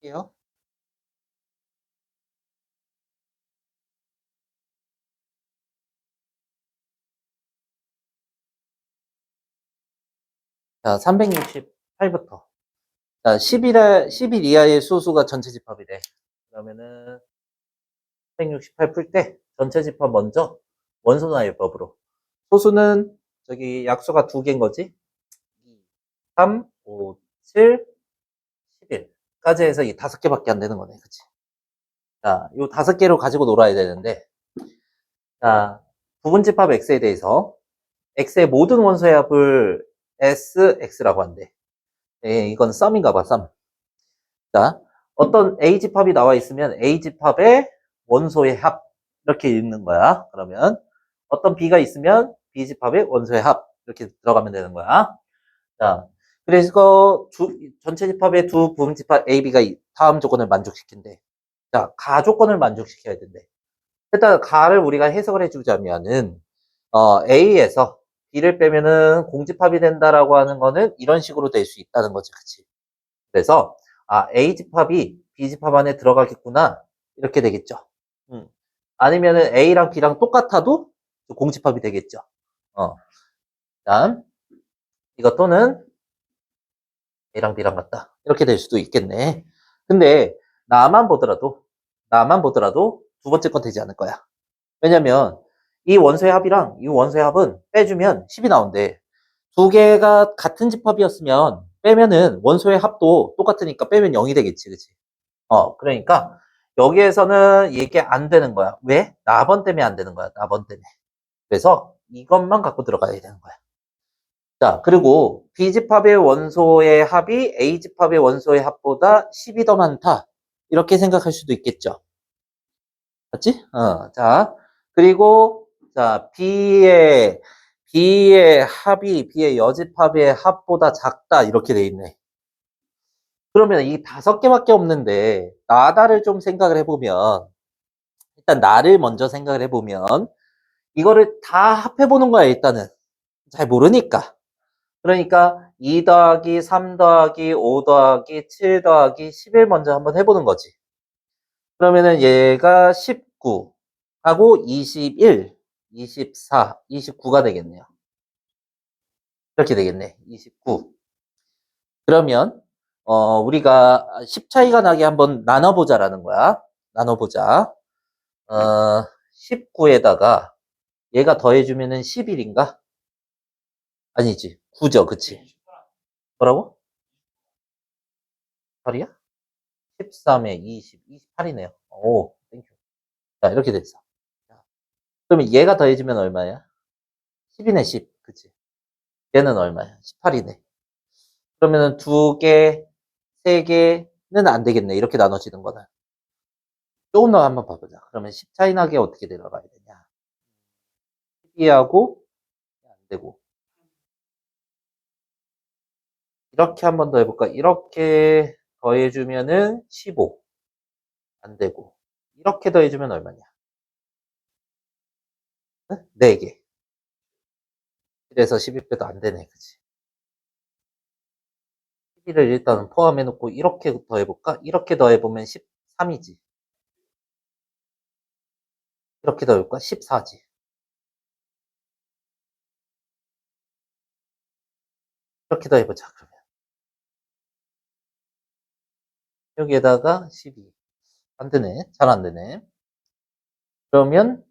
할게요. 자, 368부터. 자, 10일 이하의 수수가 전체 집합이래. 그러면은 368 풀 때 전체 집합 먼저 원소나이법으로. 소수는 저기 약수가 두 개인 거지? 2, 3, 5, 7, 11까지 해서 이 다섯 개밖에 안 되는 거네. 그치? 자, 요 다섯 개로 가지고 놀아야 되는데, 자, 부분집합 X에 대해서 X의 모든 원소의 합을 SX라고 한대. 예, 이건 썸인가 봐, 썸. 자, 어떤 A집합이 나와 있으면 A집합의 원소의 합 이렇게 읽는 거야. 그러면 어떤 B가 있으면 B집합의 원소의 합 이렇게 들어가면 되는 거야. 자, 그래서 전체 집합의 두 부분집합 A, B가 다음 조건을 만족시킨대. 자, 가 조건을 만족시켜야 된대. 일단 가를 우리가 해석을 해주자면은 A에서 B를 빼면은 공집합이 된다라고 하는 거는 이런 식으로 될 수 있다는 거지, 그치? 그래서 A집합이 B집합 안에 들어가겠구나 이렇게 되겠죠. 음. 아니면은 A랑 B랑 똑같아도 공집합이 되겠죠. 다음 이것 또는 A랑 B랑 같다 이렇게 될 수도 있겠네. 근데 나만 보더라도 두 번째 건 되지 않을 거야. 왜냐면 이 원소의 합이랑 이 원소의 합은 빼주면 10이 나온대. 두 개가 같은 집합이었으면 빼면은 원소의 합도 똑같으니까 빼면 0이 되겠지, 그치? 그러니까 여기에서는 이게 안 되는 거야. 왜? 나번 때문에 안 되는 거야. 나번 때문에. 그래서 이것만 갖고 들어가야 되는 거야. 자, 그리고 B집합의 원소의 합이 A집합의 원소의 합보다 10이 더 많다. 이렇게 생각할 수도 있겠죠. 맞지? 자, 그리고 자, B의 여집합의 합보다 작다. 이렇게 돼 있네. 그러면 이 다섯 개밖에 없는데 나다를 좀 생각을 해보면 일단 나를 먼저 생각을 해보면 이거를 다 합해보는 거야 일단은 잘 모르니까 그러니까 2 더하기 3 더하기 5 더하기 7 더하기 11 먼저 한번 해보는 거지 그러면은 얘가 19 하고 21 24 29가 되겠네요 이렇게 되겠네 29 그러면 우리가 10 차이가 나게 한번 나눠보자라는 거야 나눠보자 19에다가 얘가 더해주면은 11인가? 아니지. 9죠. 그치? 뭐라고? 8이야? 13에 20, 28이네요. 오, 땡큐. 자, 이렇게 됐어. 자, 그러면 얘가 더해주면 얼마야? 10이네, 10. 그치? 얘는 얼마야? 18이네. 그러면은 두 개, 세 개는 안 되겠네. 이렇게 나눠지는 거는. 조금 더 한번 봐보자. 그러면 10 차이 나게 어떻게 들어가야 되냐? 12하고 안 되고. 이렇게 한번 더 해볼까? 이렇게 더해주면은 15. 안 되고. 이렇게 더해주면 얼마냐? 4개. 1에서 12 빼도 안 되네. 그치? 12를 일단 포함해놓고 이렇게 더해볼까? 이렇게 더해보면 13이지. 이렇게 더해볼까? 14지. 이렇게 더해보자, 그러면. 여기에다가 12. 안 되네. 잘 안 되네. 그러면,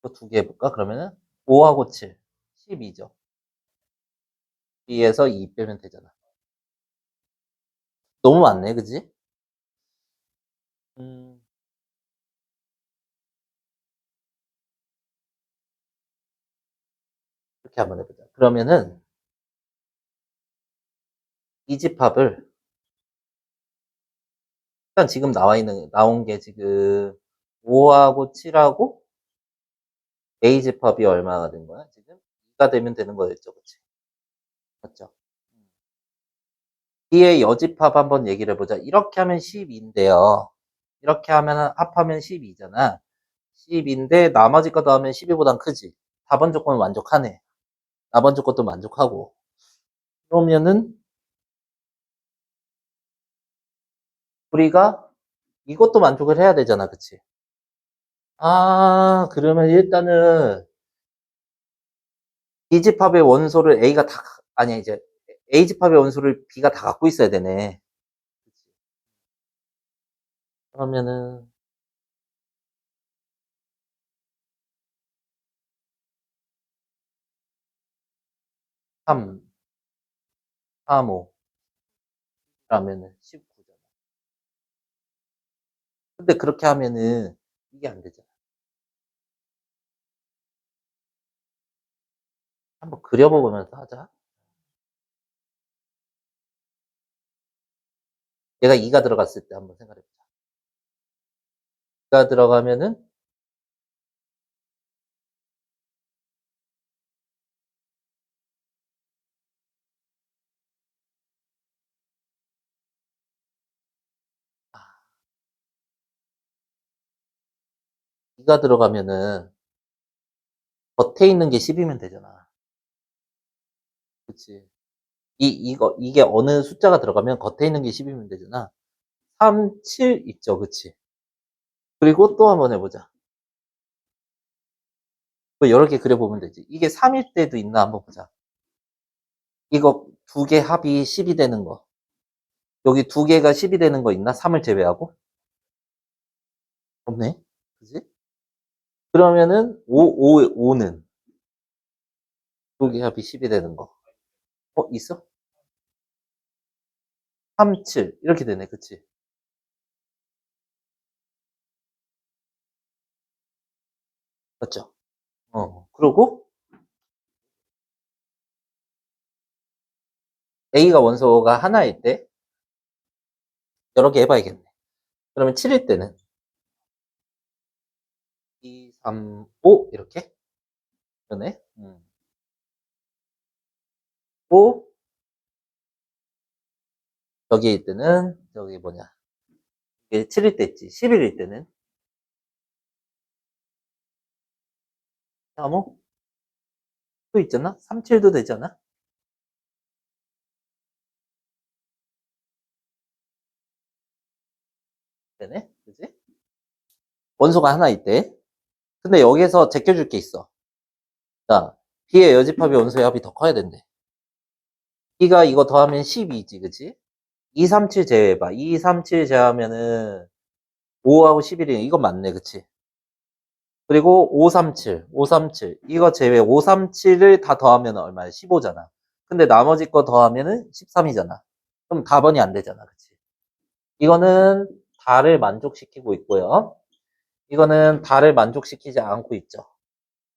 이렇게 두 개 해볼까? 그러면은 5하고 7. 12죠. 2에서 2 빼면 되잖아. 너무 많네, 그지? 음, 이렇게 한번 해보자. 그러면은, 이 집합을, 일단 지금 나온 게 지금 5하고 7하고 A 집합이 얼마가 된 거야? 지금 2가 되면 되는 거였죠, 그치? 맞죠? B의 여집합 한번 얘기를 해보자. 이렇게 하면 12인데요. 이렇게 하면 합하면 12잖아. 12인데 나머지 거 더하면 12보단 크지. 4번 조건은 만족하네. 나머지 것도 만족하고. 그러면은 우리가 이것도 만족을 해야 되잖아, 그치? 아, 그러면 일단은 B집합의 원소를 A가 다, 아니, 이제 A집합의 원소를 B가 다 갖고 있어야 되네. 그러면은 3, 3, 5 라면은 19잖아. 근데 그렇게 하면은 이게 안 되잖아. 한번 그려보면서 하자. 얘가 2가 들어갔을 때 한번 생각해보자. 2가 들어가면은 아, 2가 들어가면은 겉에 있는 게 10이면 되잖아. 그치? 이게 어느 숫자가 들어가면 겉에 있는 게 10이면 되잖아. 3, 7 있죠, 그치? 그리고 또 한번 해보자. 뭐 여러 개 그려보면 되지. 이게 3일 때도 있나 한번 보자. 이거 두 개 합이 10이 되는 거. 여기 두 개가 10이 되는 거 있나? 3을 제외하고? 없네. 그지? 그러면은 5는 두 개 합이 10이 되는 거. 있어? 3, 7 이렇게 되네. 그치? 맞죠? 그리고 A가 원소가 하나일 때 여러 개 해봐야겠네. 그러면 7일 때는 2, 3, 5 이렇게? 그러네. 5 여기일 때는 저기 뭐냐? 이게 7일 때 있지. 11일 때는 3, 5 또 있잖아? 3, 7도 되잖아? 되네? 그지? 원소가 하나일 때. 근데 여기서 제껴줄 게 있어. 자, B의 여집합의 원소의 합이 더 커야 된대. B가 이거 더하면 12지, 그치? 2, 3, 7 제외해봐. 2, 3, 7 제외하면은 5하고 11이 이거 맞네, 그치? 그리고 5, 3, 7, 5, 3, 7 이거 제외 5, 3, 7을 다 더하면 얼마야? 15잖아. 근데 나머지 거 더하면은 13이잖아. 그럼 답변이 안 되잖아, 그치? 이거는 다를 만족시키고 있고요. 이거는 다를 만족시키지 않고 있죠.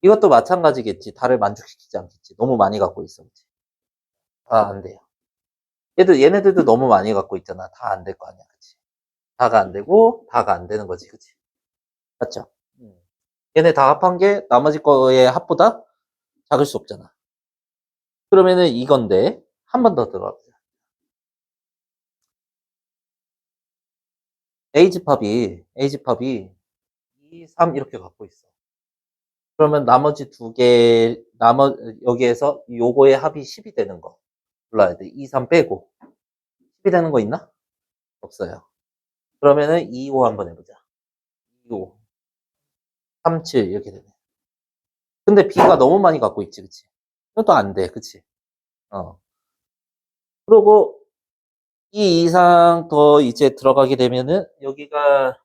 이것도 마찬가지겠지. 다를 만족시키지 않겠지. 너무 많이 갖고 있어, 그치? 안 돼요. 얘네들도 너무 많이 갖고 있잖아. 다 안 될 거 아니야, 그치? 다가 안 되고, 다가 안 되는 거지, 그치? 맞죠? 음. 얘네 다 합한 게 나머지 거의 합보다 작을 수 없잖아. 그러면은 이건데, 한 번 더 들어가보자. A집합이 2, 3 이렇게 갖고 있어. 그러면 나머지 두 개, 여기에서 요거의 합이 10이 되는 거. 골라야 돼. 2, 3 빼고. 10이 되는 거 있나? 없어요. 그러면은 2, 5 한번 해보자. 2, 5, 3, 7 이렇게 되네. 근데 B가 너무 많이 갖고 있지, 그치? 이것도 안 돼, 그치? 어. 그리고 이 이상 더 이제 들어가게 되면은 여기가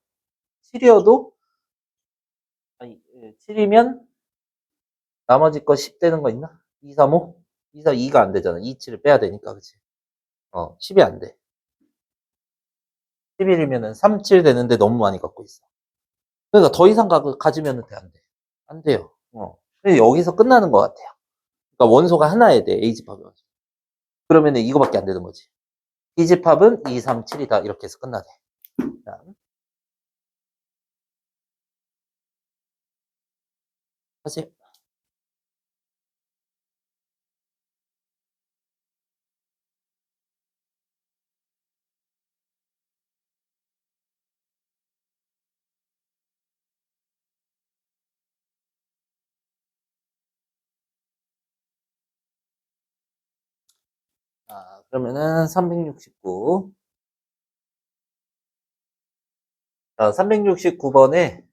7이어도 아니 7이면 나머지 거 10 되는 거 있나? 2, 3, 5? 2, 4, 2가 안 되잖아. 2, 7을 빼야 되니까 그치? 10이 안 돼. 11이면은 3, 7 되는데 너무 많이 갖고 있어. 그러니까 더 이상 가지면 돼, 안 돼? 안 돼요. 근데 여기서 끝나는 것 같아요. 그러니까 원소가 하나에 돼, A집합이. 그러면은 이거밖에 안 되는 거지. B집합은 2, 3, 7이다. 이렇게 해서 끝나네. 다음. 사실 그러면은 369. 자, 369번에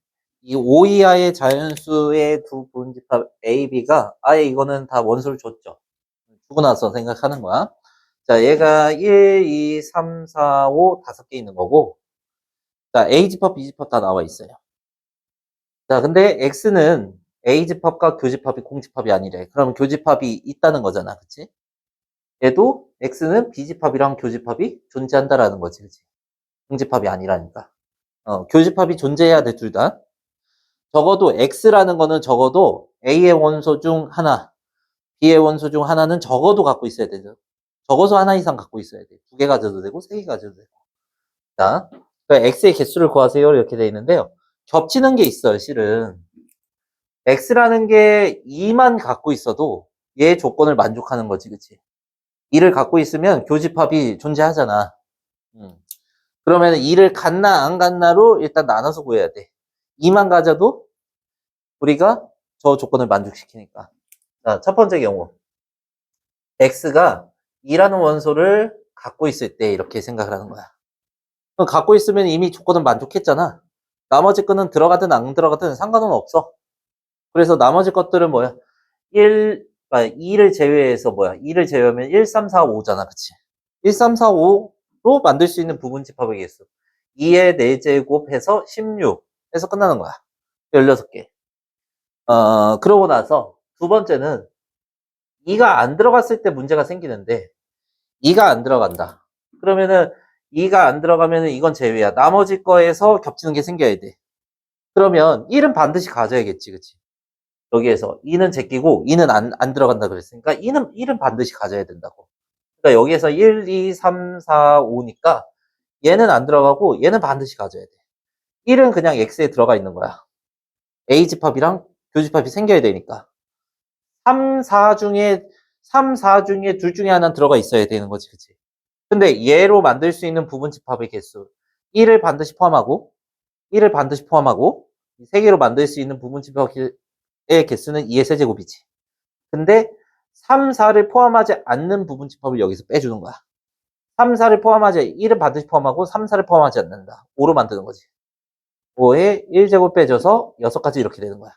이 5 이하의 자연수의 두 부분집합 A, B가 아예 이거는 다 원소를 줬죠. 주고 나서 생각하는 거야. 자, 얘가 1, 2, 3, 4, 5 5개 있는 거고, 자, A집합, B집합 다 나와 있어요. 자, 근데 X는 A집합과 교집합이 공집합이 아니래. 그럼 교집합이 있다는 거잖아. 그치? 얘도 X는 B집합이랑 교집합이 존재한다라는 거지. 그치? 공집합이 아니라니까. 교집합이 존재해야 돼, 둘 다. 적어도 X라는 거는 적어도 A의 원소 중 하나, B의 원소 중 하나는 적어도 갖고 있어야 되죠. 적어서 하나 이상 갖고 있어야 돼. 두 개 가져도 되고, 세 개 가져도 되고. 자, 그러니까 X의 개수를 구하세요. 이렇게 돼 있는데요. 겹치는 게 있어요, 실은. X라는 게 2만 갖고 있어도 얘 조건을 만족하는 거지, 그치? 2를 갖고 있으면 교집합이 존재하잖아. 그러면 2를 갖나 안 갖나로 일단 나눠서 구해야 돼. 2만 가져도 우리가 저 조건을 만족시키니까. 자, 첫 번째 경우. X가 2라는 원소를 갖고 있을 때 이렇게 생각을 하는 거야. 그럼 갖고 있으면 이미 조건은 만족했잖아. 나머지 거는 들어가든 안 들어가든 상관은 없어. 그래서 나머지 것들은 뭐야? 2를 제외해서 뭐야? 2를 제외하면 1, 3, 4, 5잖아. 그치? 1, 3, 4, 5로 만들 수 있는 부분집합의 개수. 2의 4제곱 해서 16 해서 끝나는 거야. 16개. 그러고 나서 두 번째는 2가 안 들어갔을 때 문제가 생기는데 2가 안 들어간다. 그러면은 2가 안 들어가면은 이건 제외야. 나머지 거에서 겹치는 게 생겨야 돼. 그러면 1은 반드시 가져야겠지. 그치? 여기에서 2는 제끼고 2는 안 들어간다 그랬으니까 1은 반드시 가져야 된다고. 그러니까 여기에서 1, 2, 3, 4, 5니까 얘는 안 들어가고 얘는 반드시 가져야 돼. 1은 그냥 X에 들어가 있는 거야. A집합이랑 교집합이 생겨야 되니까. 3, 4 중에 3, 4 중에 둘 중에 하나는 들어가 있어야 되는 거지. 그치? 근데 얘로 만들 수 있는 부분집합의 개수 1을 반드시 포함하고 1을 반드시 포함하고 세 개로 만들 수 있는 부분집합의 개수는 2의 세제곱이지. 근데 3, 4를 포함하지 않는 부분집합을 여기서 빼주는 거야. 3, 4를 포함하지 1은 반드시 포함하고 3, 4를 포함하지 않는다. 5로 만드는 거지. 5에 1제곱 빼줘서 6가지 이렇게 되는 거야.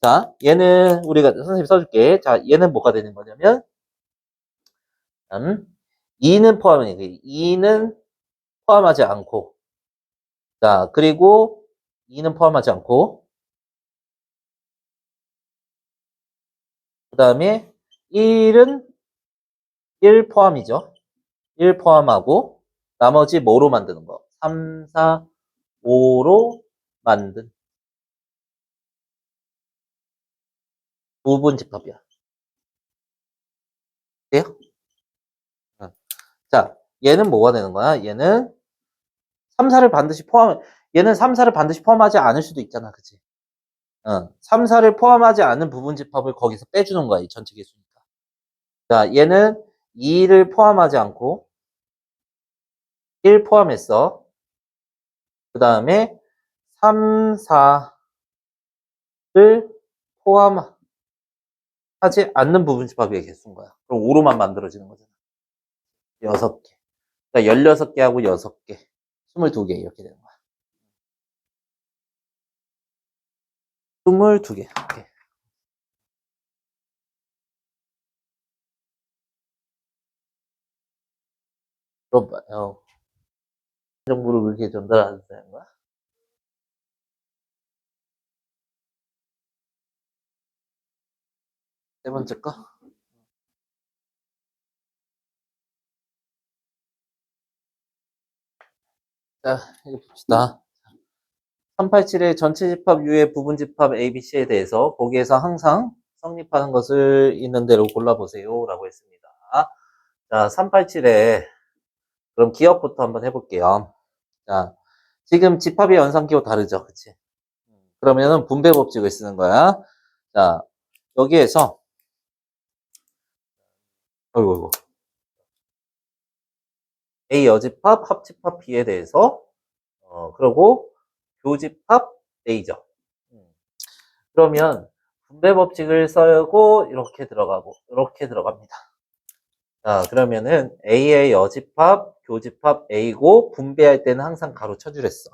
자, 얘는 우리가 선생님이 써줄게. 자, 얘는 뭐가 되는 거냐면 2는 포함이 2는 포함하지 않고 자, 그리고 2는 포함하지 않고 그 다음에 1은 1 포함이죠. 1 포함하고 나머지 뭐로 만드는 거? 3, 4, 5로 만든 부분집합이야. 돼요? 자, 얘는 뭐가 되는 거야? 얘는 3, 4를 반드시 얘는 3, 4를 반드시 포함하지 않을 수도 있잖아. 그치? 3, 4를 포함하지 않은 부분집합을 거기서 빼주는 거야. 이 전체 개수니까. 자, 얘는 2를 포함하지 않고 1 포함했어. 그 다음에 3, 4를 포함하지 않는 부분집합의 개수인 거야. 그럼 5로만 만들어지는 거잖아. 6개. 그러니까 16개 하고 6개. 22개 이렇게 되는 거야. 22개. 오케이. 그럼 정보를 그렇게 전달하는 거야? 세 번째 거? 자, 이거 봅시다. 387의 전체 집합 U의 부분 집합 ABC에 대해서 거기에서 항상 성립하는 것을 있는 대로 골라보세요. 라고 했습니다. 자, 387에 그럼 기억부터 한번 해볼게요. 자, 지금 집합의 연산기호 다르죠? 그치? 그러면은 분배 법칙을 쓰는 거야. 자, 여기에서, 어이구, A 여집합, 합집합 B에 대해서, 그리고 교집합 A죠. 그러면 분배 법칙을 써고 이렇게 들어가고, 이렇게 들어갑니다. 자, 그러면은 A의 여집합, 교집합 A고 분배할 때는 항상 가로 쳐주랬어.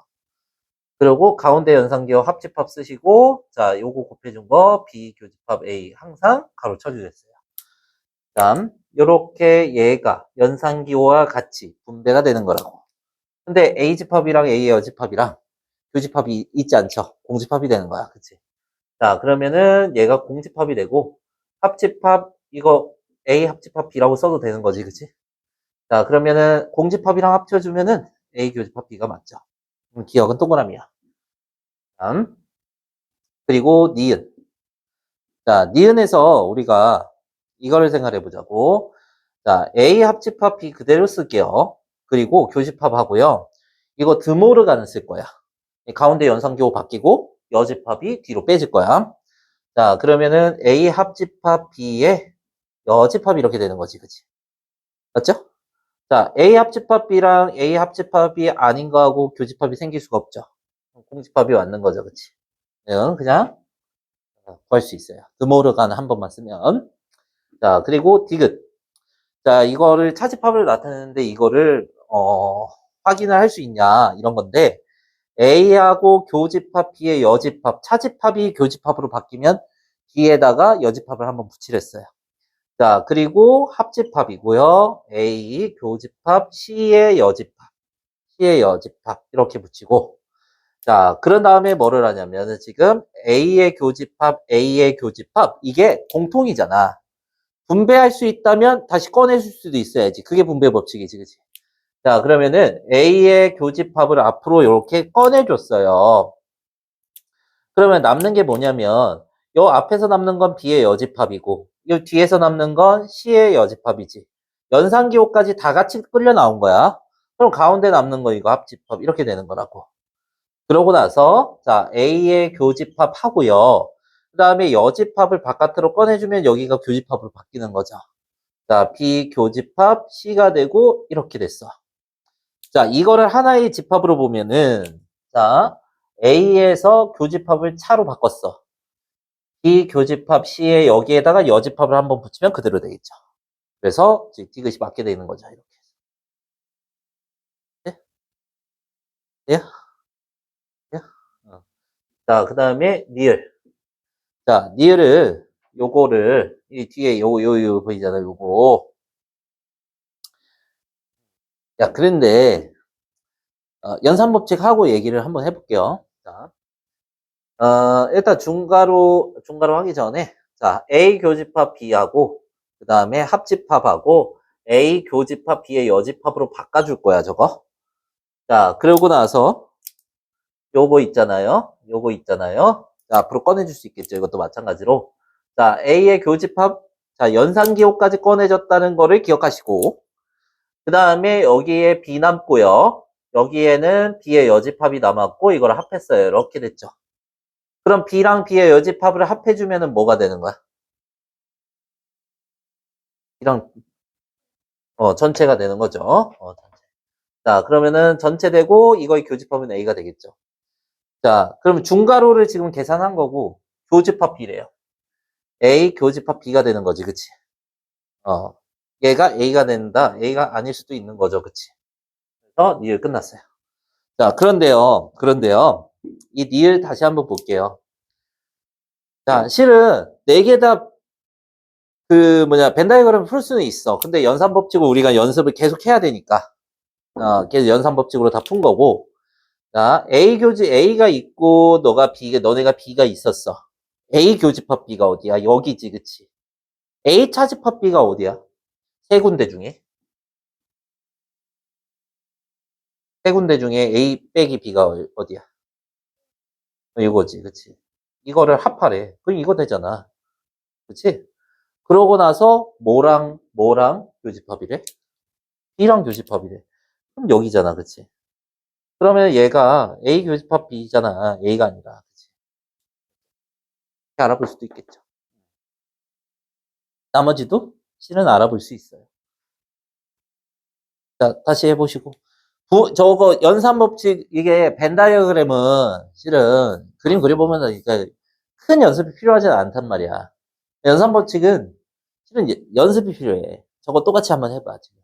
그리고 가운데 연산기호 합집합 쓰시고, 자, 요거 곱해준 거 B 교집합 A 항상 가로 쳐주랬어요. 다음, 요렇게 얘가 연산기호와 같이 분배가 되는 거라고. 근데 A집합이랑 A의 여집합이랑 교집합이 있지 않죠? 공집합이 되는 거야. 그치? 자, 그러면은 얘가 공집합이 되고, 합집합, 이거 A 합집합 B라고 써도 되는 거지. 그치? 자, 그러면은 공집합이랑 합쳐주면은 A 교집합 B가 맞죠? 기억은 동그라미야. 다음, 그리고 니은. 자, 니은에서 우리가 이거를 생각해 보자고. 자, A 합집합 B 그대로 쓸게요. 그리고 교집합 하고요. 이거 드모르간을 쓸 거야. 가운데 연산기호 바뀌고 여집합이 뒤로 빼질 거야. 자, 그러면은 A 합집합 B의 여집합이 이렇게 되는 거지, 그치? 맞죠? 자, A 합집합 B랑 A 합집합이 아닌 거하고 교집합이 생길 수가 없죠. 공집합이 맞는 거죠, 그치? 그냥 구할 수 있어요. 드모르간 한 번만 쓰면. 자, 그리고 디귿. 자, 이거를 차집합을 나타내는데 이거를 확인을 할 수 있냐 이런 건데 A하고 교집합 B의 여집합, 차집합이 교집합으로 바뀌면 B에다가 여집합을 한번 붙이랬어요. 자, 그리고 합집합이고요. A 교집합 C의 여집합, C의 여집합 이렇게 붙이고 자, 그런 다음에 뭐를 하냐면은 지금 A의 교집합 이게 공통이잖아. 분배할 수 있다면 다시 꺼내줄 수도 있어야지. 그게 분배 법칙이지, 그치? 자, 그러면은 A의 교집합을 앞으로 이렇게 꺼내줬어요. 그러면 남는 게 뭐냐면 요 앞에서 남는 건 B의 여집합이고 요 뒤에서 남는 건 C의 여집합이지. 연산기호까지 다 같이 끌려 나온 거야. 그럼 가운데 남는 거 이거 합집합 이렇게 되는 거라고. 그러고 나서 자 A의 교집합 하고요. 그 다음에 여집합을 바깥으로 꺼내주면 여기가 교집합으로 바뀌는 거죠. 자 B 교집합 C가 되고 이렇게 됐어. 자 이거를 하나의 집합으로 보면은 자 A에서 교집합을 차로 바꿨어. B 교집합 C에 여기에다가 여집합을 한번 붙이면 그대로 되겠죠. 그래서 디귿이 맞게 되는 거죠. 이렇게. 네? 네? 네? 자, 그 다음에 니을. 자, 니을을 요거를 이 뒤에 요 보이잖아요. 요거. 야, 그런데 연산법칙 하고 얘기를 한번 해볼게요. 자, 일단 중괄호 하기 전에 자, A 교집합 B하고 그 다음에 합집합하고 A 교집합 B의 여집합으로 바꿔줄 거야, 저거. 자, 그러고 나서 요거 있잖아요. 자, 앞으로 꺼내줄 수 있겠죠. 이것도 마찬가지로. 자, A의 교집합, 자, 연산기호까지 꺼내졌다는 거를 기억하시고, 그 다음에 여기에 B 남고요. 여기에는 B의 여집합이 남았고, 이걸 합했어요. 이렇게 됐죠. 그럼 B랑 B의 여집합을 합해주면은 뭐가 되는 거야? B랑, 전체가 되는 거죠. 전체. 자, 그러면은 전체 되고, 이거의 교집합은 A가 되겠죠. 자, 그러면 중괄호를 지금 계산한 거고, 교집합 B래요. A 교집합 B가 되는 거지, 그치? 어, 얘가 A가 된다. A가 아닐 수도 있는 거죠, 그치? 그래서 니을 끝났어요. 자, 그런데요. 이 니을 다시 한번 볼게요. 자, 실은 네 개 다 벤다이어그램 풀 수는 있어. 근데 연산법칙으로 우리가 연습을 계속 해야 되니까. 계속 연산법칙으로 다 푼 거고. 자, A가 있고, 너네가 B가 있었어. A 교집합 B가 어디야? 여기지, 그치? A 차집합 B가 어디야? 세 군데 중에. 세 군데 중에 A 빼기 B가 어디야? 이거지, 그치? 이거를 합하래. 그럼 이거 되잖아. 그치? 그러고 나서 뭐랑 교집합이래? B랑 교집합이래. 그럼 여기잖아, 그치? 그러면 얘가 A 교집합 B잖아. A가 아니라, 그치? 이렇게 알아볼 수도 있겠죠. 나머지도 실은 알아볼 수 있어요. 자, 다시 해보시고. 저거 연산법칙, 이게 벤 다이어그램은 실은 그림 그려보면 큰 연습이 필요하지 않단 말이야. 연산법칙은 실은 연습이 필요해. 저거 똑같이 한번 해봐, 지금.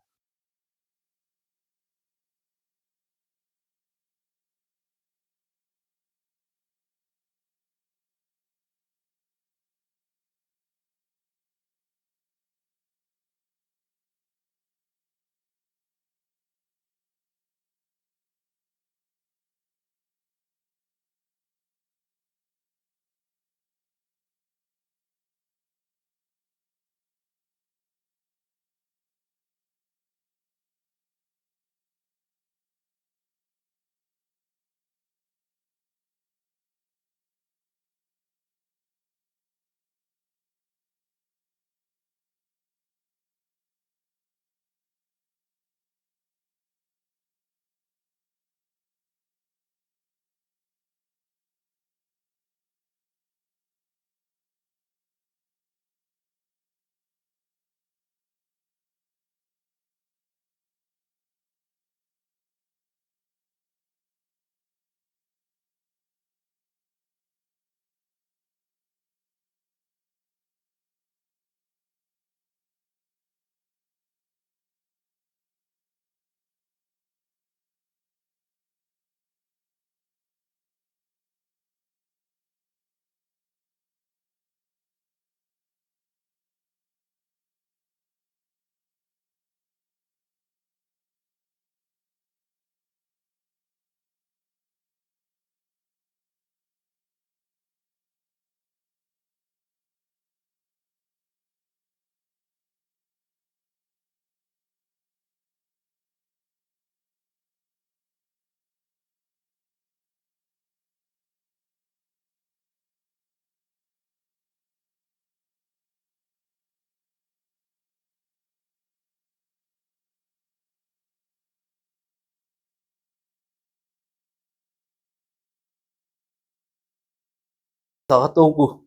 나갔다 오고,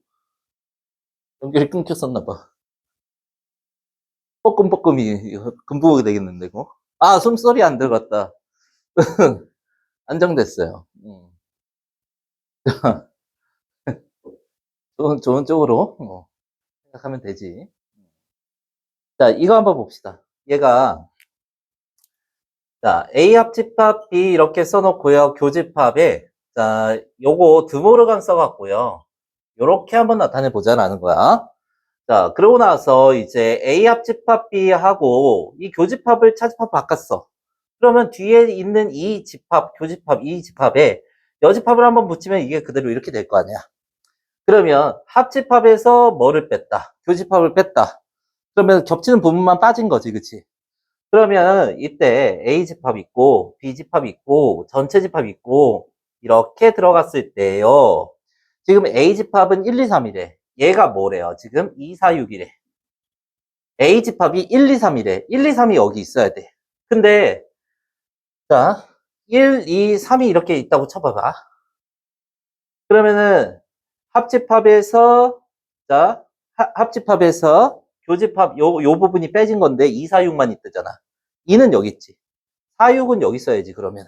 연결이 끊겼었나 봐. 뻐끔뻐끔이 금붕어가 되겠는데, 이거? 아, 숨소리 안 들어갔다. 안정됐어요. 좋은 쪽으로, 생각하면 되지. 자, 이거 한번 봅시다. 얘가, 자, A 합집합 B 이렇게 써놓고요. 교집합에, 자, 요거 드모르간 써갖고요. 요렇게 한번 나타내 보자라는 거야. 자, 그러고 나서 이제 A 합집합 B하고 이 교집합을 차집합 바꿨어. 그러면 뒤에 있는 이 집합, 교집합, 이 집합에 여집합을 한번 붙이면 이게 그대로 이렇게 될 거 아니야. 그러면 합집합에서 뭐를 뺐다? 교집합을 뺐다. 그러면 겹치는 부분만 빠진 거지, 그치? 그러면 이때 A집합 있고 B집합 있고 전체집합 있고 이렇게 들어갔을 때요. 지금 A집합은 1, 2, 3이래. 얘가 뭐래요? 지금 2, 4, 6이래. A집합이 1, 2, 3이래. 1, 2, 3이 여기 있어야 돼. 근데 자 1, 2, 3이 이렇게 있다고 쳐봐봐. 그러면은 합집합에서 자 합집합에서 교집합 요 부분이 빼진 건데 2, 4, 6만 있대잖아. 2는 여기 있지. 4, 6은 여기 있어야지 그러면.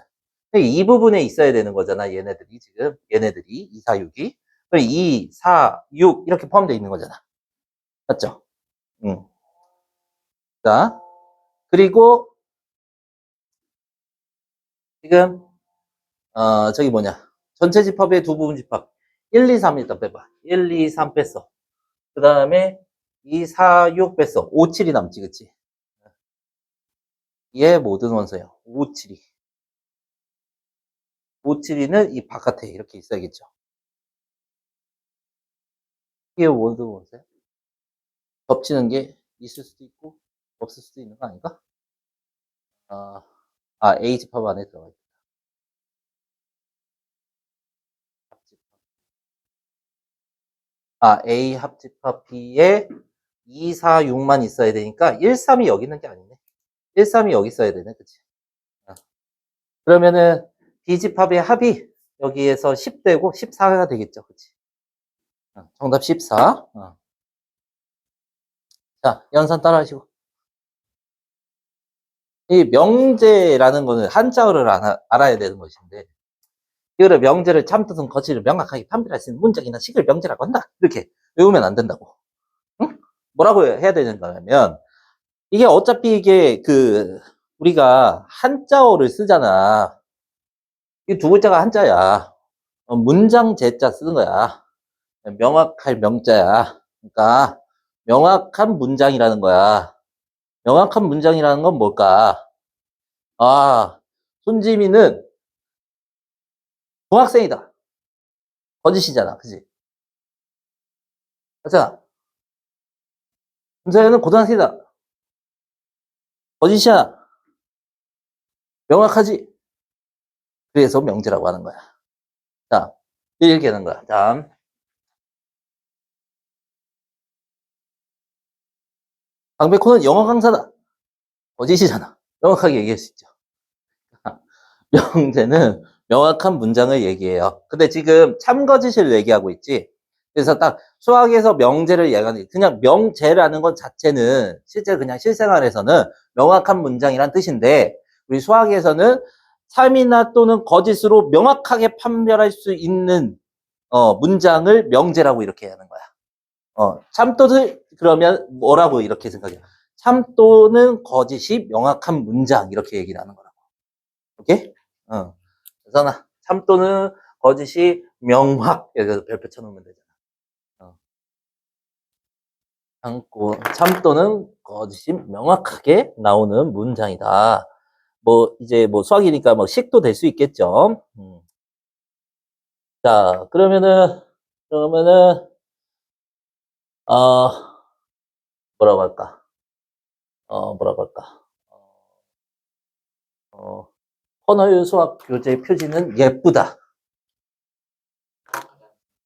이 부분에 있어야 되는 거잖아. 얘네들이 지금 얘네들이 2, 4, 6이 2, 4, 6 이렇게 포함되어 있는 거잖아. 맞죠? 응. 자 그리고 지금 저기 뭐냐 전체 집합의 두 부분 집합 1, 2, 3 일단 빼봐. 1, 2, 3 뺐어. 그 다음에 2, 4, 6 뺐어. 5, 7이 남지 그치? 얘 모든 원소야. 5, 7이. 5, 7이는 이 바깥에 이렇게 있어야겠죠. 이게 모든 원소야. 겹치는 게 있을 수도 있고 없을 수도 있는 거 아닌가? A 집합 안에 들어가 있다. A 합집합 B에 2, 4, 6만 있어야 되니까 1, 3이 여기 있는 게 아니네. 1, 3이 여기 있어야 되네. 그치? 그러면은 B집합의 합이 여기에서 10 되고 14가 되겠죠. 그치? 정답 14. 자, 연산 따라 하시고. 이 명제라는 거는 한자어를 알아야 되는 것인데, 이거를 명제를 참뜻은 거치를 명확하게 판별할 수 있는 문장이나 식을 명제라고 한다. 이렇게 외우면 안 된다고. 응? 뭐라고 해야 되는 거냐면, 이게 어차피 이게 우리가 한자어를 쓰잖아. 이 두 글자가 한자야. 문장 제자 쓰는 거야. 명확할 명자야. 그러니까 명확한 문장이라는 거야. 명확한 문장이라는 건 뭘까? 아, 손지민은 중학생이다. 거짓이잖아. 그지? 맞아. 김서연은 고등학생이다. 거짓이야. 명확하지? 그래서 명제라고 하는 거야. 자, 이렇게 하는 거야. 다음. 강백호는 영어 강사다. 거짓이잖아. 명확하게 얘기할 수 있죠. 명제는 명확한 문장을 얘기해요. 근데 지금 참거짓을 얘기하고 있지. 그래서 딱 수학에서 명제를 얘기하는, 그냥 명제라는 것 자체는 실제 그냥 실생활에서는 명확한 문장이란 뜻인데, 우리 수학에서는 참이나 또는 거짓으로 명확하게 판별할 수 있는 문장을 명제라고 이렇게 하는 거야. 참또는 그러면 뭐라고 이렇게 생각해요? 참 또는 거짓이 명확한 문장 이렇게 얘기를 하는 거라고. 오케이? 그래서 참 또는 거짓이 명확 여기서 별표 쳐놓으면 되잖아. 참 또는 거짓이 명확하게 나오는 문장이다. 뭐 이제 뭐 수학이니까 뭐 식도 될 수 있겠죠. 자, 그러면은 어 뭐라고 할까? 뭐라고 할까? 어, 헌어율 수학 교재 표지는 예쁘다.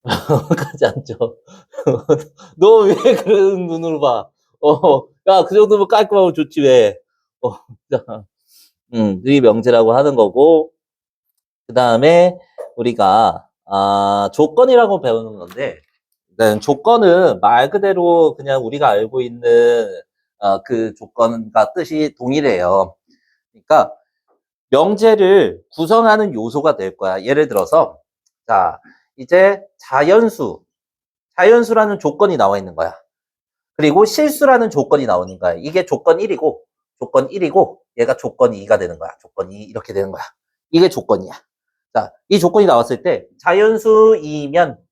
가지 않죠. 너 왜 그런 눈으로 봐? 야, 그 정도면 깔끔하면 좋지, 왜? 진짜. 이 명제라고 하는 거고, 그 다음에 우리가, 조건이라고 배우는 건데, 조건은 말 그대로 그냥 우리가 알고 있는, 그 조건과 뜻이 동일해요. 그러니까, 명제를 구성하는 요소가 될 거야. 예를 들어서, 자, 이제 자연수라는 조건이 나와 있는 거야. 그리고 실수라는 조건이 나오는 거야. 이게 조건 1이고, 얘가 조건 2가 되는 거야. 조건 2 이렇게 되는 거야. 이게 조건이야. 자, 이 조건이 나왔을 때 자연수이면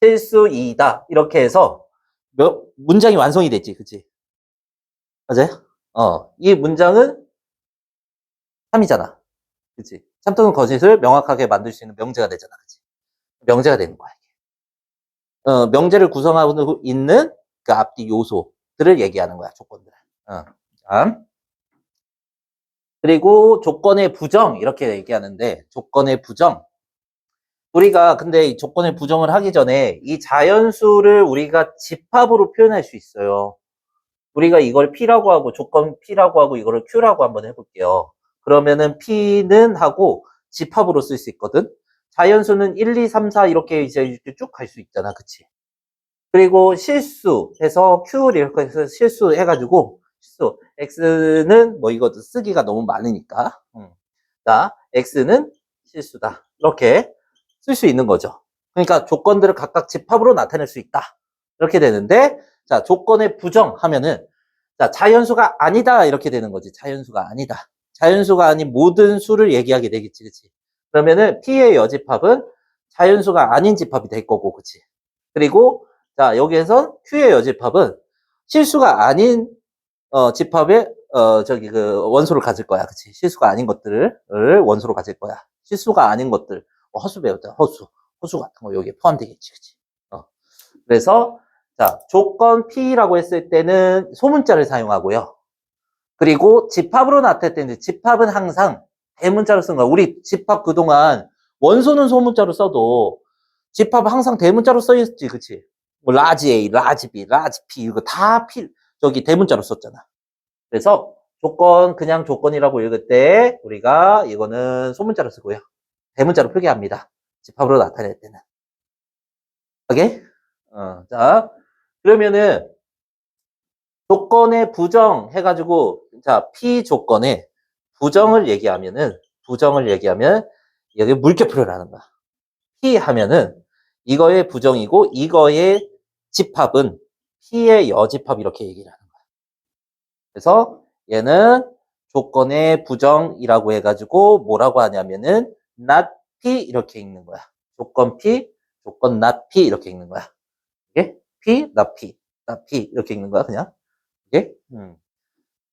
실수이다. 이렇게 해서 문장이 완성이 됐지. 그치? 맞아요? 이 문장은 3이잖아. 그치? 참 또는 거짓을 명확하게 만들 수 있는 명제가 되잖아. 그치? 명제가 되는 거야. 명제를 구성하고 있는 그 앞뒤 요소들을 얘기하는 거야, 조건들. 다음. 그리고 조건의 부정, 이렇게 얘기하는데, 조건의 부정. 우리가 근데 이 조건의 부정을 하기 전에 이 자연수를 우리가 집합으로 표현할 수 있어요. 우리가 이걸 P라고 하고, 조건 P라고 하고, 이거를 Q라고 한번 해볼게요. 그러면은 P는 하고 집합으로 쓸 수 있거든? 자연수는 1, 2, 3, 4 이렇게 이제 쭉 갈 수 있잖아. 그치? 그리고 실수해서 Q 이렇게 해서 실수해가지고 X는 뭐 이것도 쓰기가 너무 많으니까. 자, X는 실수다. 이렇게 쓸 수 있는 거죠. 그러니까 조건들을 각각 집합으로 나타낼 수 있다. 이렇게 되는데, 자, 조건의 부정하면은, 자, 자연수가 아니다. 이렇게 되는 거지. 자연수가 아니다. 자연수가 아닌 모든 수를 얘기하게 되겠지. 그치? 그러면은 P의 여집합은 자연수가 아닌 집합이 될 거고, 그치? 그리고 자, 여기에서 Q의 여집합은 실수가 아닌 집합의 원소를 가질 거야. 그치? 실수가 아닌 것들을 원소로 가질 거야. 실수가 아닌 것들. 허수 배웠잖아. 허수 같은 거 여기에 포함되겠지. 그치? 그래서 자, 조건 P라고 했을 때는 소문자를 사용하고요. 그리고 집합으로 나타낼 때는 집합은 항상 대문자로 쓴 거야. 우리 집합 그동안 원소는 소문자로 써도 집합 항상 대문자로 써있지, 그치? 뭐, 라지 A, 라지 B, 라지 P, 이거 다 대문자로 썼잖아. 그래서 그냥 조건이라고 읽을 때, 우리가 이거는 소문자로 쓰고요. 대문자로 표기합니다. 집합으로 나타낼 때는. 오케이? 자, 그러면은, 조건의 부정 해가지고, 자, P 조건의 부정을 얘기하면, 여기 물결표를 하는 거야. P 하면은, 이거의 부정이고, 이거의 집합은 P의 여집합 이렇게 얘기를 하는 거야. 그래서 얘는 조건의 부정이라고 해가지고 뭐라고 하냐면은 not P 이렇게 읽는 거야. 조건 P, 조건 not P 이렇게 읽는 거야. 이게 P, not P, not P 이렇게 읽는 거야 그냥. 이게.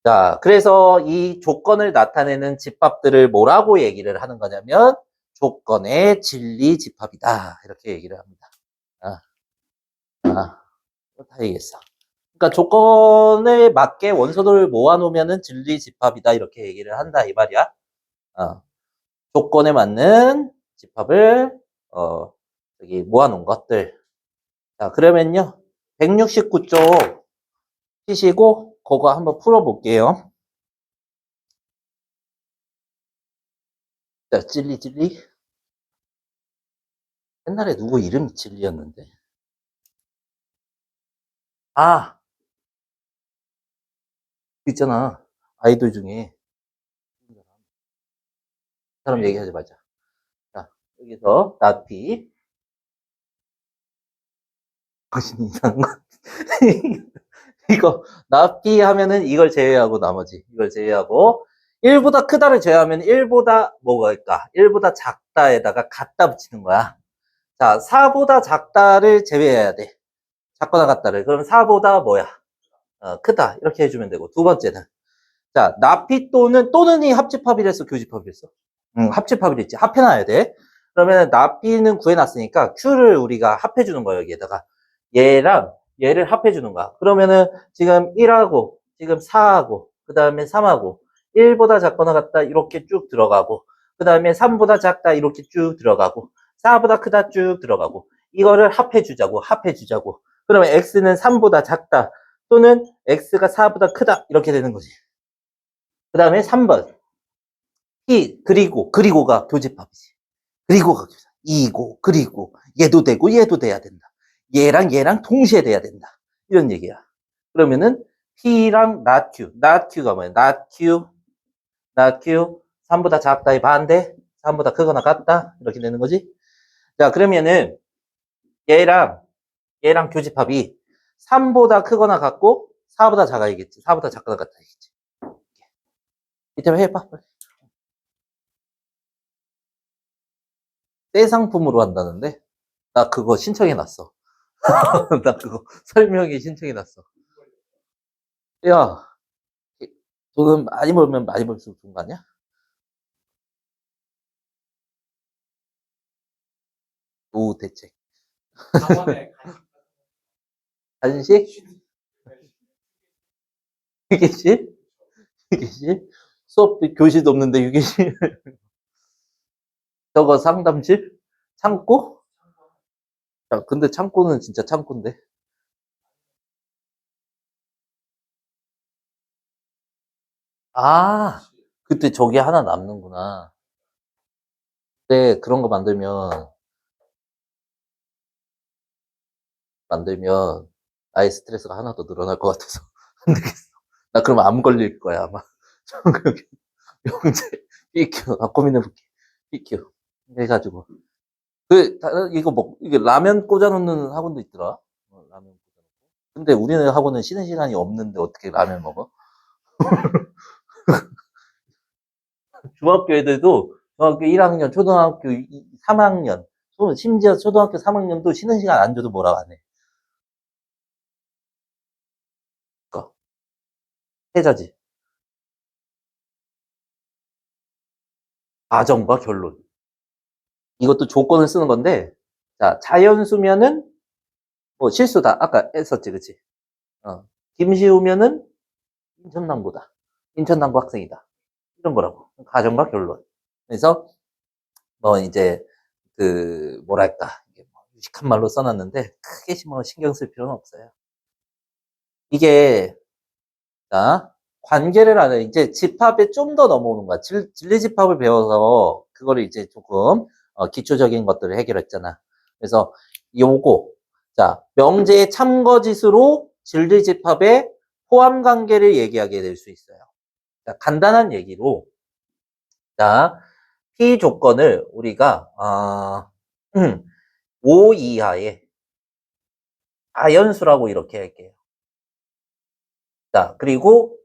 자, 그래서 이 조건을 나타내는 집합들을 뭐라고 얘기를 하는 거냐면 조건의 진리 집합이다 이렇게 얘기를 합니다. 아, 다 얘기했어. 그러니까 조건에 맞게 원소들을 모아놓으면은 진리 집합이다 이렇게 얘기를 한다 이 말이야. 조건에 맞는 집합을 여기 모아놓은 것들. 자, 그러면요 169쪽 피시고 그거 한번 풀어볼게요. 자, 진리. 옛날에 누구 이름이 진리였는데. 아, 있잖아. 아이돌 중에 사람 얘기하지 말자. 자, 여기서 나피 거신 이상한 거. 이거 나피 하면은 이걸 제외하고 나머지 이걸 제외하고 1보다 크다를 제외하면 1보다 뭐가 있까? 1보다 작다에다가 갖다 붙이는 거야. 자, 4보다 작다를 제외해야 돼. 작거나 같다를. 그럼 4보다 뭐야? 크다. 이렇게 해주면 되고. 두 번째는. 자, 나피 또는이 합집합이랬어? 교집합이랬어? 합집합이랬지. 합해놔야 돼. 그러면 나피는 구해놨으니까 Q를 우리가 합해주는 거야, 여기에다가. 얘랑 얘를 합해주는 거야. 그러면은 지금 1하고, 지금 4하고, 그 다음에 3하고, 1보다 작거나 같다, 이렇게 쭉 들어가고, 그 다음에 3보다 작다, 이렇게 쭉 들어가고, 4보다 크다 쭉 들어가고, 이거를 합해주자고. 그러면 X는 3보다 작다, 또는 X가 4보다 크다, 이렇게 되는 거지. 그 다음에 3번. 그리고가 교집합이지. 그리고가 교집합. 그리고, 얘도 되고, 얘도 돼야 된다. 얘랑 동시에 돼야 된다. 이런 얘기야. 그러면은, P랑 not Q. not Q가 뭐야? not Q. 3보다 작다의 반대. 3보다 크거나 같다. 이렇게 되는 거지. 자, 그러면은, 얘랑 교집합이 3보다 크거나 같고, 4보다 작아야겠지. 4보다 작거나 같아야겠지. 이때 해봐. 새 상품으로 한다는데? 나 그거 신청해놨어. 나 그거 설명이 신청해놨어. 야, 돈 많이 벌면 많이 벌수록 좋은 거 아니야? 노후 대책. 간식? 휴게실? 휴게실? 수업 교실도 없는데 휴게실? 저거 상담실? 창고? 야, 근데 창고는 진짜 창고인데. 아, 그때 저기 하나 남는구나. 근데 그런 거 만들면 나의 스트레스가 하나 더 늘어날 것 같아서 안 되겠어. 나 그러면 암 걸릴 거야, 아마. 영재, BQ, 고민해볼게. BQ. 해가지고. 이거 이게 라면 꽂아놓는 학원도 있더라. 라면 꽂아놓고. 근데 우리는 학원은 쉬는 시간이 없는데 어떻게 라면 먹어? 중학교 애들도 중학교 1학년, 초등학교 3학년, 심지어 초등학교 3학년도 쉬는 시간 안 줘도 뭐라고 안 해. 그러니까 해자지. 과정과 결론. 이것도 조건을 쓰는 건데, 자, 자연수면은 뭐 실수다. 아까 했었지, 그치? 어. 김시우면은 인천남고다. 인천남고 학생이다. 이런 거라고. 과정과 결론. 그래서 뭐 이제 뭐랄까 유식한 말로 써놨는데 크게 뭐 신경 쓸 필요는 없어요. 이게 자 관계를 하는 이제 집합에 좀 더 넘어오는 거야. 진리 집합을 배워서 그거를 이제 조금 기초적인 것들을 해결했잖아. 그래서 요거 자 명제의 참거짓으로 진리 집합의 포함 관계를 얘기하게 될 수 있어요. 자, 간단한 얘기로 자 P 조건을 우리가 5 이하의 자연수라고 이렇게 할게요. 자, 그리고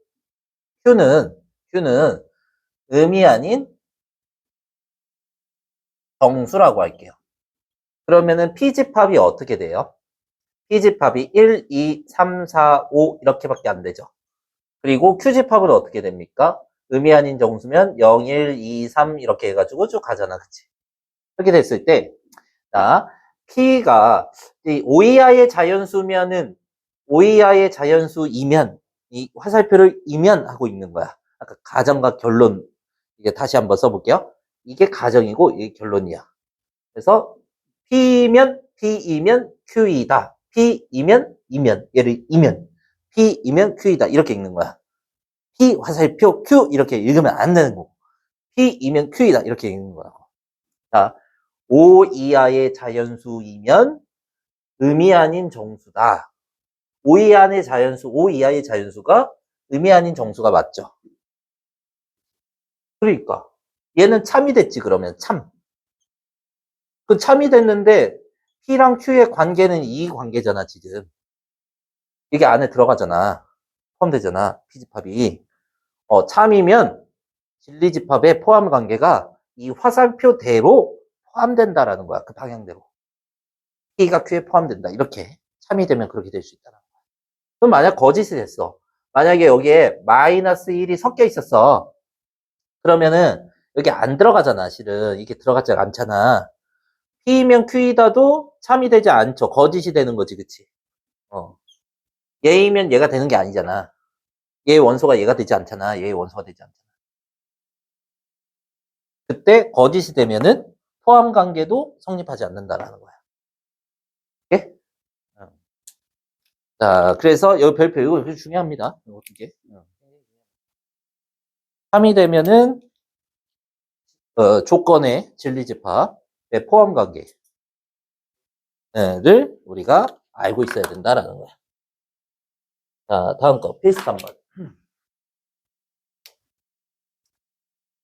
Q는 음이 아닌 정수라고 할게요. 그러면은 P집합이 어떻게 돼요? P집합이 1, 2, 3, 4, 5 이렇게밖에 안 되죠. 그리고 Q집합은 어떻게 됩니까? 음이 아닌 정수면 0, 1, 2, 3 이렇게 해가지고 쭉 가잖아. 그치? 이렇게 됐을 때, 자, P가 오이하의 자연수면은 오이하의 자연수이면 이 화살표를 이면 하고 있는 거야. 아까 가정과 결론 이게 다시 한번 써볼게요. 이게 가정이고 이게 결론이야. 그래서 P이면 Q이다. P이면 얘를 이면 P이면 Q이다. 이렇게 읽는 거야. P 화살표 Q 이렇게 읽으면 안 되는 거고 P이면 Q이다. 이렇게 읽는 거라고. 자, O 이하의 자연수이면 음이 아닌 정수다. O 이하의 자연수, O 이하의 자연수가 음이 아닌 정수가 맞죠. 그러니까 얘는 참이 됐지 그러면 참. 그 참이 됐는데 P랑 Q의 관계는 이 관계잖아 지금. 이게 안에 들어가잖아. 포함되잖아. P집합이. 참이면 진리집합의 포함 관계가 이 화살표대로 포함된다라는 거야. 그 방향대로. P가 Q에 포함된다. 이렇게 참이 되면 그렇게 될 수 있다. 그럼 만약 거짓이 됐어. 만약에 여기에 마이너스 1이 섞여 있었어. 그러면은 여기 안 들어가잖아. 실은 이게 들어가지 않잖아. P면 Q이다도 참이 되지 않죠. 거짓이 되는 거지. 그치? 얘이면 얘가 되는 게 아니잖아. 얘의 원소가 얘가 되지 않잖아. 얘의 원소가 되지 않잖아. 그때 거짓이 되면은 포함 관계도 성립하지 않는다라는 거야. 오케이? 자, 그래서 여기 별표 이거 중요합니다. 이거 두 개. 3이 되면은 조건의 진리집합의 포함 관계를 우리가 알고 있어야 된다라는 거야. 자, 다음 거 필수 3번.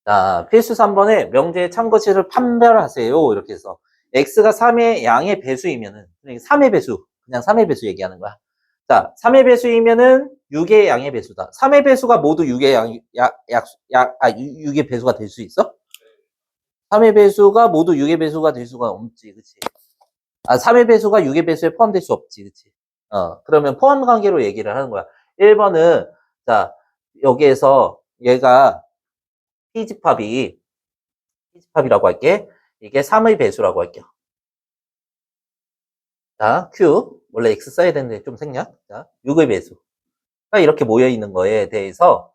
자, 필수 3번에 명제의 참거치를 판별하세요. 이렇게 해서 x가 3의 양의 배수이면은 3의 배수, 그냥 3의 배수 얘기하는 거야. 자, 3의 배수이면은 6의 양의 배수다. 3의 배수가 모두 6의 6의 배수가 될 수 있어? 3의 배수가 모두 6의 배수가 될 수가 없지, 그치? 3의 배수가 6의 배수에 포함될 수 없지, 그치? 그러면 포함 관계로 얘기를 하는 거야. 1번은, 자, 여기에서 얘가 P집합이라고 할게. 이게 3의 배수라고 할게요. 자, Q. 원래 X 써야 되는데 좀 생략. 자, 6의 배수가 이렇게 모여있는 거에 대해서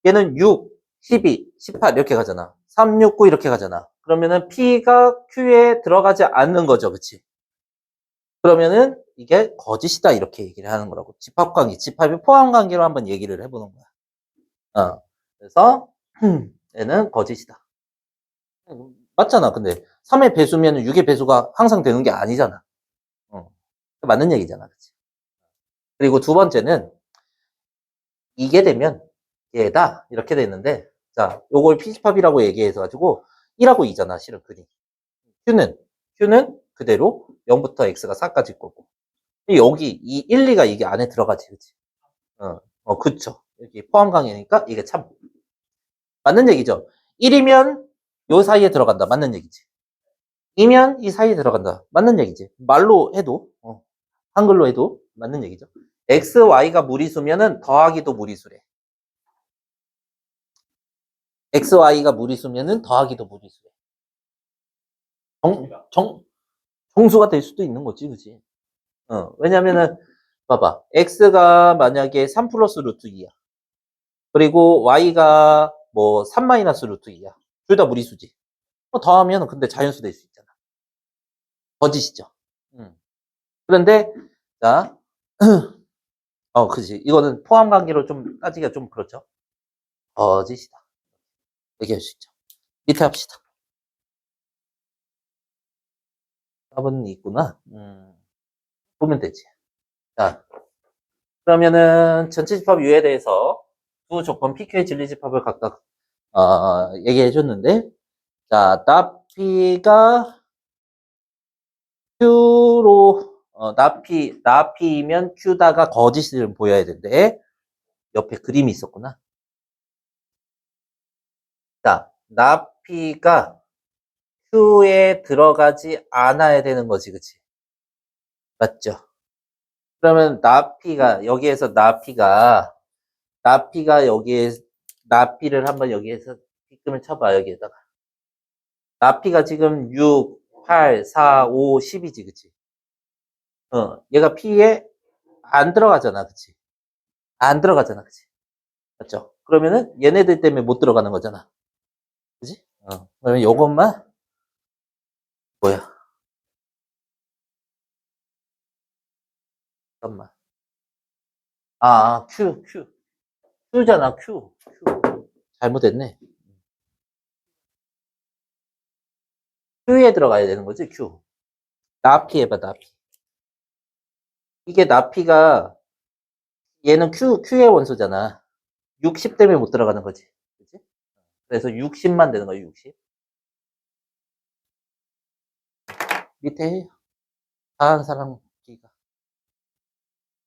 얘는 6, 12, 18 이렇게 가잖아. 3, 6, 9 이렇게 가잖아. 그러면은 P가 Q에 들어가지 않는 거죠. 그치? 그러면은 이게 거짓이다 이렇게 얘기를 하는 거라고. 집합관계, 집합의 포함관계로 한번 얘기를 해보는 거야. 그래서 얘는 거짓이다. 맞잖아. 근데 3의 배수면 6의 배수가 항상 되는 게 아니잖아. 맞는 얘기잖아. 그치? 그리고 두 번째는 이게 되면 얘다 이렇게 됐는데 자, 요걸 P집합이라고 얘기해서 가지고 1하고 2잖아. 실은 그림. Q는 그대로 0부터 X가 4까지 거고 여기 이 1, 2가 이게 안에 들어가지. 그치? 그쵸. 여기 포함 관계니까 이게 참 맞는 얘기죠. 1이면 요 사이에 들어간다. 맞는 얘기지. 2면 이 사이에 들어간다. 맞는 얘기지. 말로 해도 한글로 해도 맞는 얘기죠. X, Y가 무리수면은 더하기도 무리수래. X, Y가 무리수면은 더하기도 무리수래. 정수가 될 수도 있는 거지, 그치? 왜냐면은, 봐봐. X가 만약에 3 플러스 루트 2야. 그리고 Y가 뭐 3 마이너스 루트 2야. 둘 다 무리수지. 더하면 근데 자연수 될 수 있잖아. 거짓이죠. 그런데, 자, 그지. 이거는 포함 관계로 좀 따지기가 좀 그렇죠. 거짓이다. 얘기할 수 있죠. 밑에 합시다. 답은 있구나. 보면 되지. 자, 그러면은 전체 집합 유에 대해서 두 조건 PQ의 진리 집합을 각각 얘기해 줬는데, 자, 나피가 Q로 나피면 Q다가 거짓을 보여야 되는데 옆에 그림이 있었구나. 자, 나피가 Q에 들어가지 않아야 되는 거지, 그치? 맞죠? 그러면 여기에서 나피가 여기에, 나피를 한번 여기에서 빗금을 쳐봐, 여기에다가. 나피가 지금 6, 8, 4, 5, 10이지, 그치? 얘가 P에 안 들어가잖아, 그치? 안 들어가잖아, 그치? 맞죠? 그러면은 얘네들 때문에 못 들어가는 거잖아. 그치? 그러면 요것만, 뭐야? 잠깐만. Q잖아, Q. 잘못했네. Q에 들어가야 되는 거지, Q. 나피 해봐, 나피. 이게 나피가, 얘는 Q의 원소잖아. 60 때문에 못 들어가는 거지. 그치? 그래서 60만 되는 거야, 60. 밑에 해. 다한 사람